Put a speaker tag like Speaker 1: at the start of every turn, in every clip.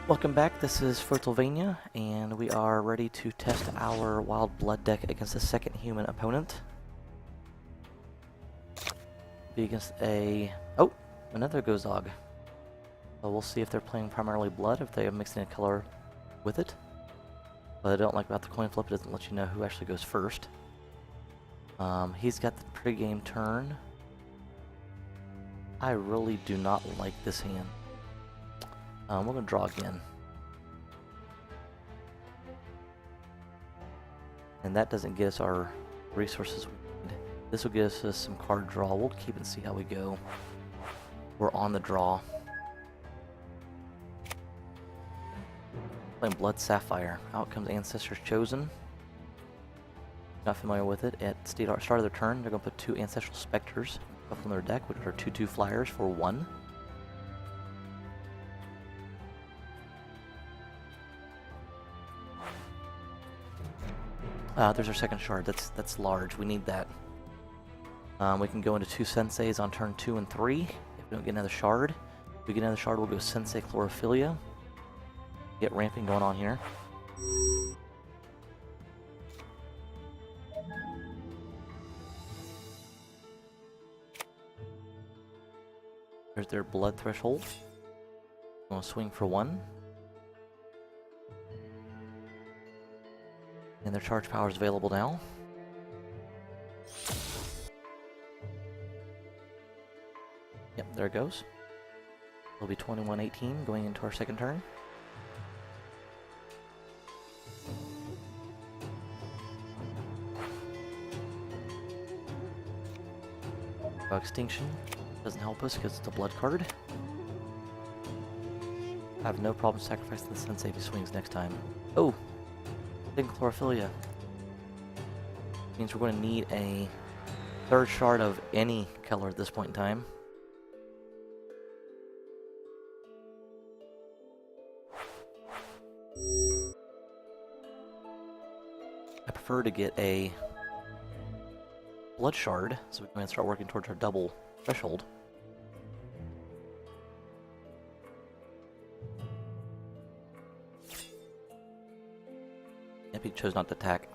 Speaker 1: Welcome back, this is Fertilvania, and we are ready to test our Wild Blood deck against a second human opponent. Be against another Gozog. So we'll see if they're playing primarily Blood, if they are mixing a color with it. What I don't like about the coin flip, it doesn't let you know who actually goes first. He's got the pre-game turn. I really do not like this hand. We're going to draw again. And that doesn't get us our resources we need. This will give us some card draw. We'll keep and see how we go. We're on the draw. Playing Blood Sapphire. Out comes Ancestors Chosen. Not familiar with it. At start of their turn, they're going to put 2 Ancestral Specters up on their deck, which are 2/2 flyers for 1. There's our second shard. That's large. We need that. We can go into 2 Senseis on turn 2 and 3. If we don't get another shard, if we get another shard, we'll go Sensei Chlorophylla. Get ramping going on here. There's their Blood Threshold. I'm gonna swing for 1. And their charge power is available now. Yep, there it goes. It'll be 21-18 going into our second turn. Extinction doesn't help us because it's a blood card. I have no problem sacrificing the Sensei if he swings next time. Oh! Big Chlorophylla. Means we're going to need a 3rd shard of any color at this point in time. I prefer to get a Blood Shard, so we can start working towards our double threshold. Yep, he chose not to attack.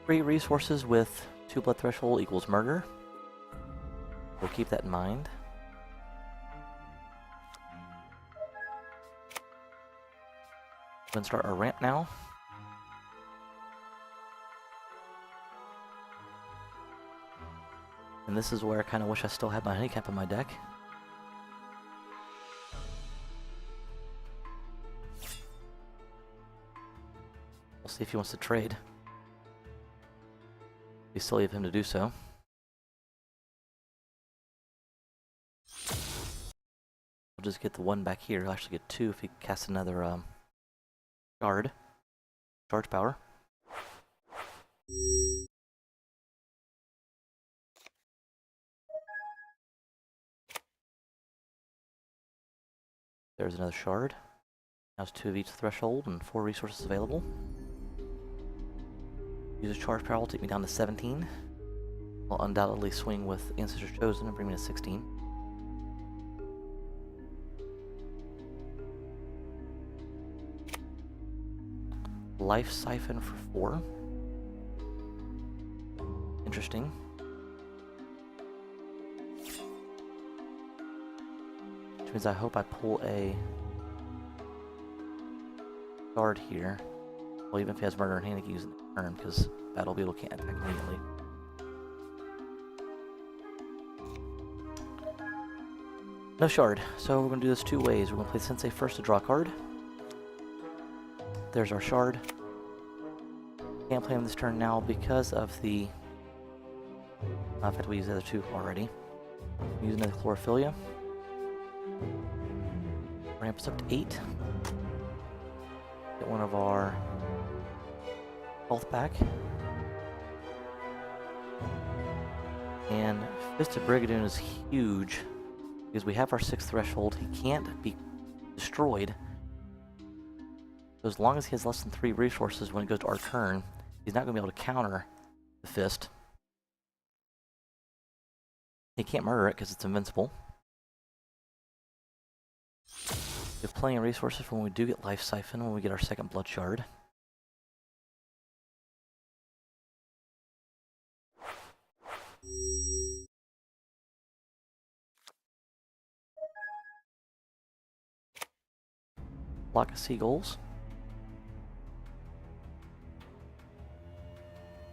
Speaker 1: 3 resources with 2 blood threshold equals murder. We'll keep that in mind. We're gonna start our ramp now. And this is where I kind of wish I still had my handicap in my deck. We'll see if he wants to trade. We still leave him to do so. We'll just get the 1 back here. He'll actually get 2 if he casts another shard. Charge power. There's another shard. Now it's 2 of each threshold and 4 resources available. Use a charge power will take me down to 17. I'll undoubtedly swing with Ancestors Chosen and bring me to 16. Life Siphon for 4. Interesting. Which means I hope I pull a guard here. Well, even if he has murder in hand, he can use it in the turn because Battle Beetle can't attack immediately. No shard, so we're going to do this 2 ways. We're going to play Sensei first to draw a card. There's our shard. Can't play him this turn now because of the... in fact, we use the other 2 already. Use another Chlorophylla. Ramp us up to 8. Get one of our health back. And Fist of Brigadoon is huge because we have our 6th threshold. He can't be destroyed. So as long as he has less than 3 resources when it goes to our turn, he's not going to be able to counter the Fist. He can't murder it because it's invincible. We have plenty of resources for when we do get Life Siphon, when we get our second Blood Shard. Flock of Seagulls.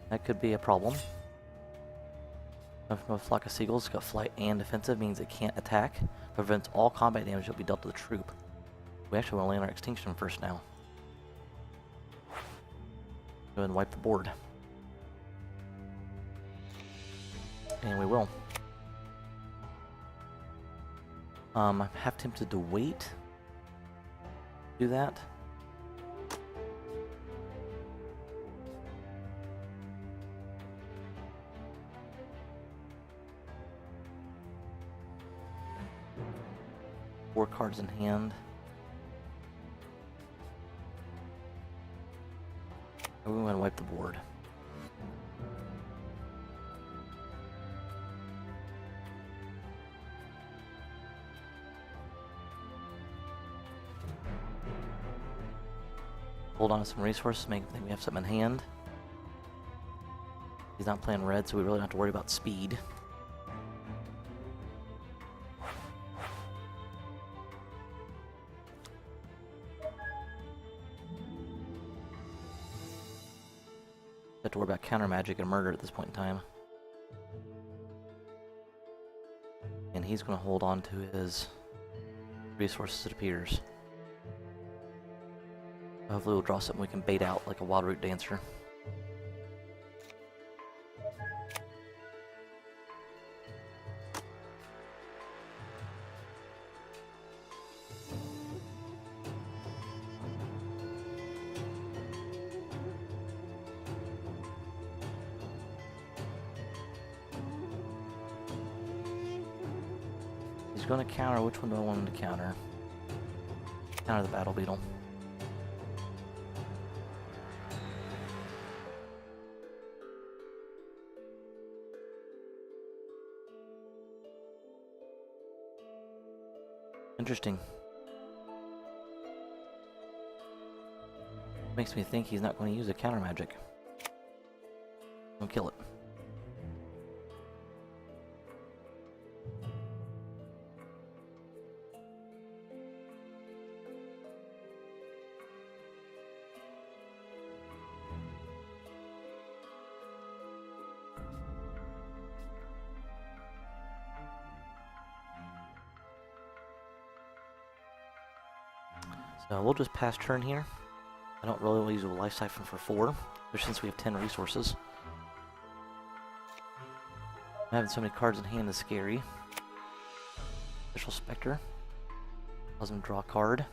Speaker 1: That could be a problem. From a Flock of Seagulls, it's got flight and defensive, means it can't attack. Prevents all combat damage that will be dealt to the troop. We actually want to land our Extinction first now. Go ahead and wipe the board. And we will. I'm half tempted to wait. Do that. Four cards in hand. We want to wipe the board. Hold on to some resources, make think we have something in hand. He's not playing red, so we really don't have to worry about speed. Have to worry about counter magic and murder at this point in time. And he's going to hold on to his resources, it appears. Hopefully we'll draw something we can bait out like a Wild Root Dancer. He's going to counter. Which one do I want him to counter? Counter the Battle Beetle. Interesting. Makes me think he's not going to use a counter magic. I'll kill it. So we'll just pass turn here. I don't really want to use a Life Siphon for 4, especially since we have 10 resources. Having so many cards in hand is scary. Official Spectre. Allows him to draw a card.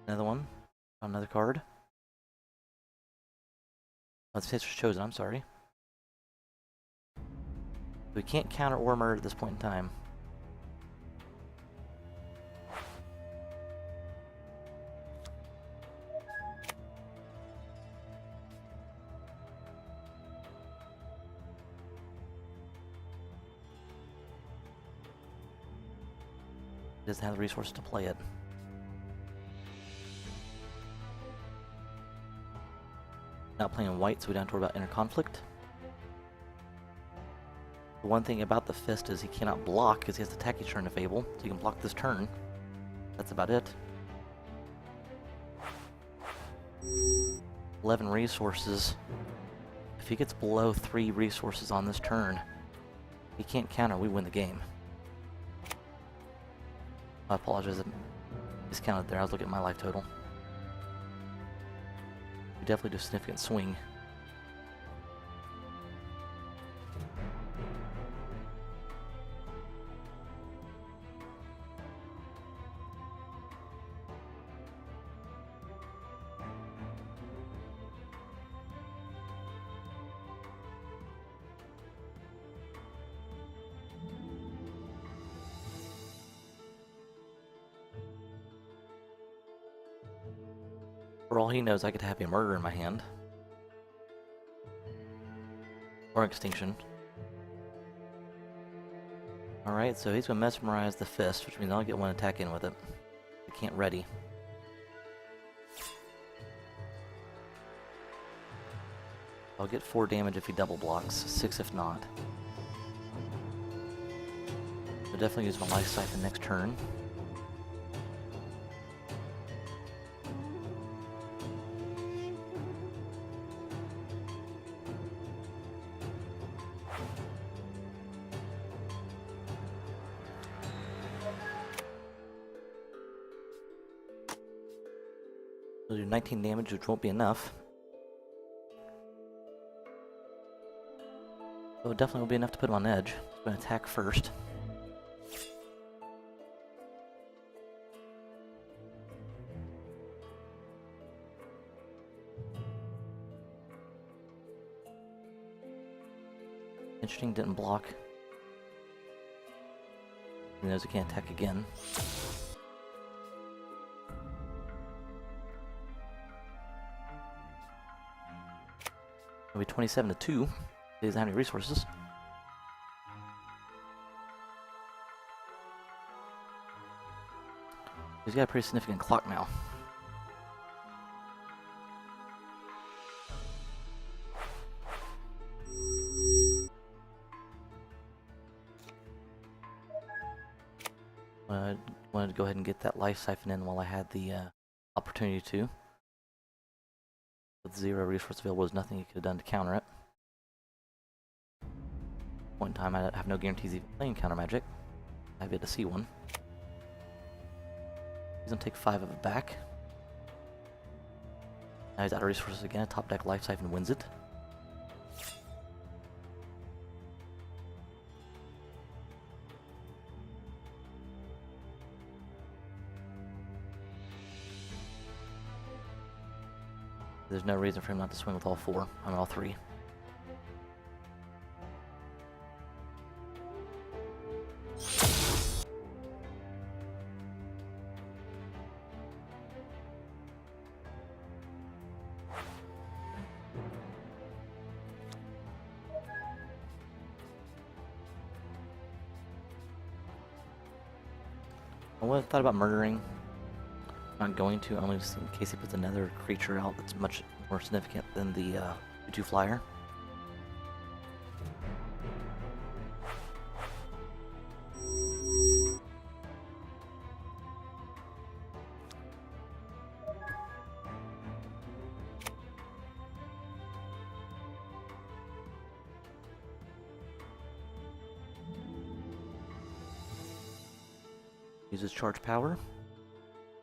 Speaker 1: Another one. Another card. Oh, the was chosen, I'm sorry. We can't counter or murder at this point in time. Doesn't have the resources to play it. Not playing white, so we don't have to worry about inner conflict. The one thing about the Fist is he cannot block because he has to attack each turn to Fable, so he can block this turn. That's about it. 11 resources. If he gets below 3 resources on this turn, he can't counter, we win the game. I apologize, I discounted there. I was looking at my life total. We definitely do a significant swing. For all he knows, I could have a murder in my hand. Or extinction. Alright, so he's going to mesmerize the fist, which means I'll get one attack in with it. I can't ready. I'll get 4 damage if he double blocks, 6 if not. I'll definitely use my Life Siphon next turn. We'll do 19 damage, which won't be enough. But it definitely will be enough to put him on edge. I'm going to attack first. Interesting, didn't block. He knows he can't attack again. It'll be 27 to 2. He doesn't have any resources. He's got a pretty significant clock now. I wanted to go ahead and get that Life Siphon in while I had the opportunity to. With 0 resource available, there's nothing he could have done to counter it. Point in time, I have no guarantees even playing counter magic. I've yet to see one. He's gonna take 5 of it back. Now he's out of resources again. Top deck Life Siphon wins it. There's no reason for him not to swing with all 4. I mean all 3. I thought about murdering. I'm not going to, only just in case he puts another creature out that's much more significant than the 2/2 flyer. Uses charge power.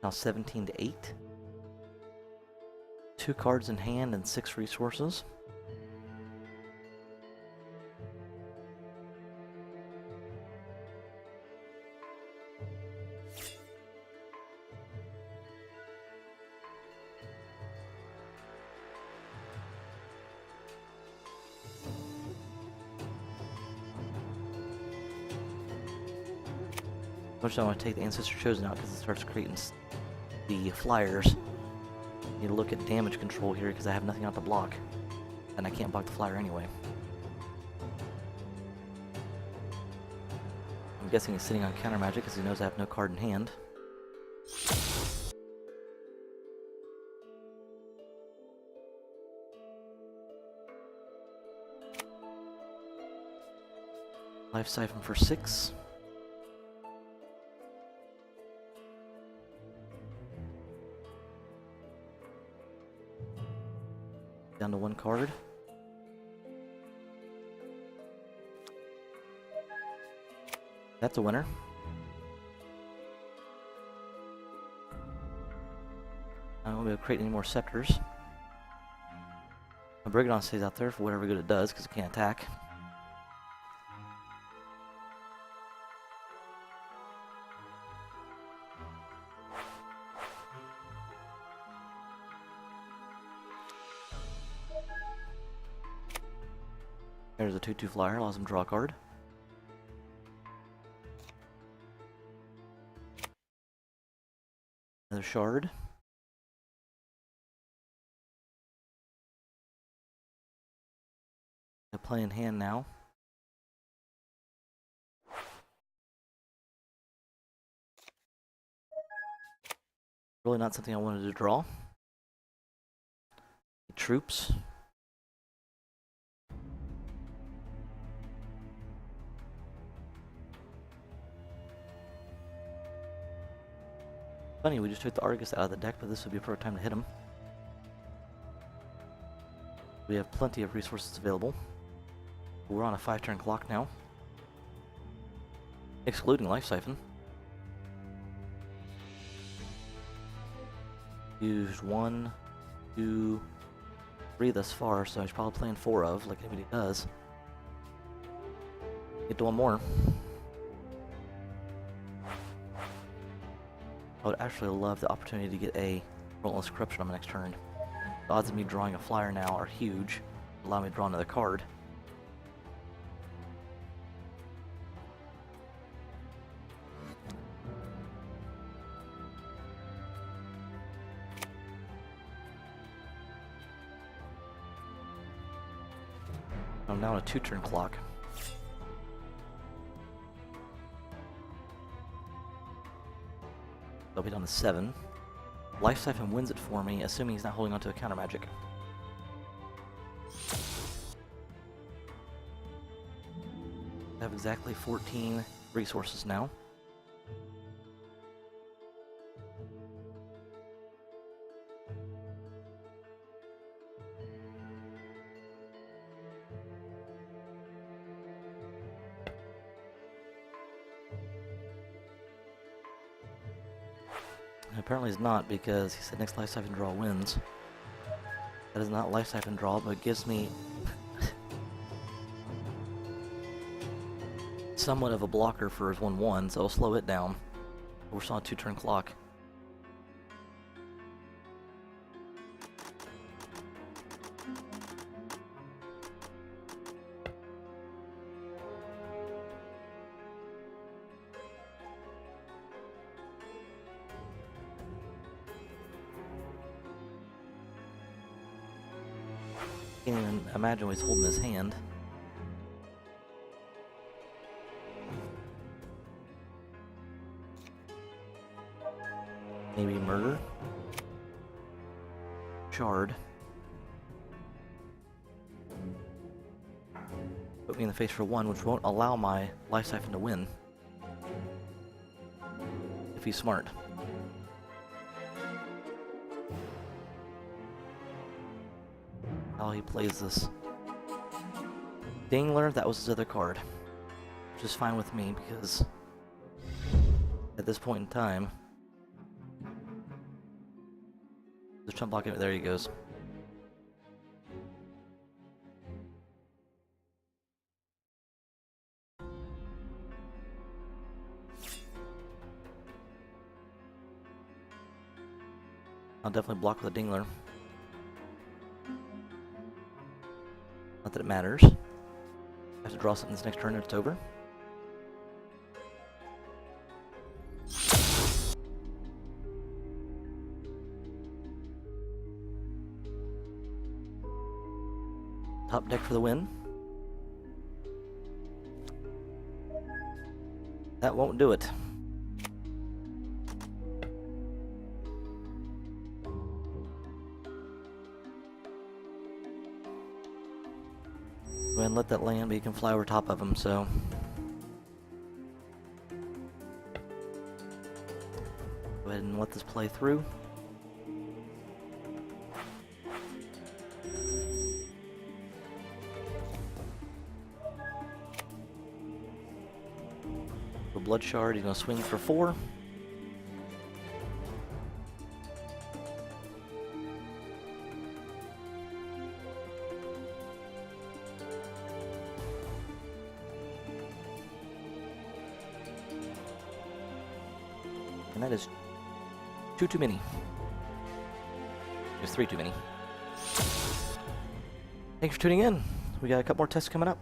Speaker 1: Now 17 to 8. 2 cards in hand and 6 resources. Which I want to take the Ancestor Chosen out because it starts creating the flyers. Need to look at damage control here because I have nothing out to block. And I can't block the flyer anyway. I'm guessing he's sitting on counter magic because he knows I have no card in hand. Life Siphon for 6. Down to 1 card. That's a winner. I won't be able to create any more scepters. My Brigadon stays out there for whatever good it does because it can't attack. There's a 2/2 flyer, allows him to draw a card. Another shard. I play in hand now. Really not something I wanted to draw. Troops. Funny, we just took the Argus out of the deck, but this would be a perfect time to hit him. We have plenty of resources available. We're on a 5-turn clock now, excluding Life Siphon. Used 1, 2, 3 thus far, so I should probably plan 4 of, like everybody does. Get to one more. I would actually love the opportunity to get a Relentless Corruption on my next turn. The odds of me drawing a flyer now are huge. Allow me to draw another card. I'm now on a 2-turn clock. I'll be down to 7. Life Siphon wins it for me, assuming he's not holding onto a counter magic. I have exactly 14 resources now. Apparently it's not, because he said next Life Siphon draw wins. That is not Life Siphon draw, but it gives me somewhat of a blocker for his 1/1, so I'll slow it down. We're still on a 2-turn clock. Can't even imagine what he's holding in his hand. Maybe murder. Shard. Put me in the face for 1, which won't allow my Life Siphon to win. If he's smart. How he plays this. Dingler, that was his other card. Which is fine with me, because at this point in time, just chump blocking it, there he goes. I'll definitely block with a Dingler. Not that it matters. I have to draw something this next turn and it's over. Top deck for the win. That won't do it. Go ahead and let that land, but you can fly over top of him, so. Go ahead and let this play through. For Blood Shard, he's going to swing for 4. And that is 2 too many. There's 3 too many. Thanks for tuning in. We got a couple more tests coming up.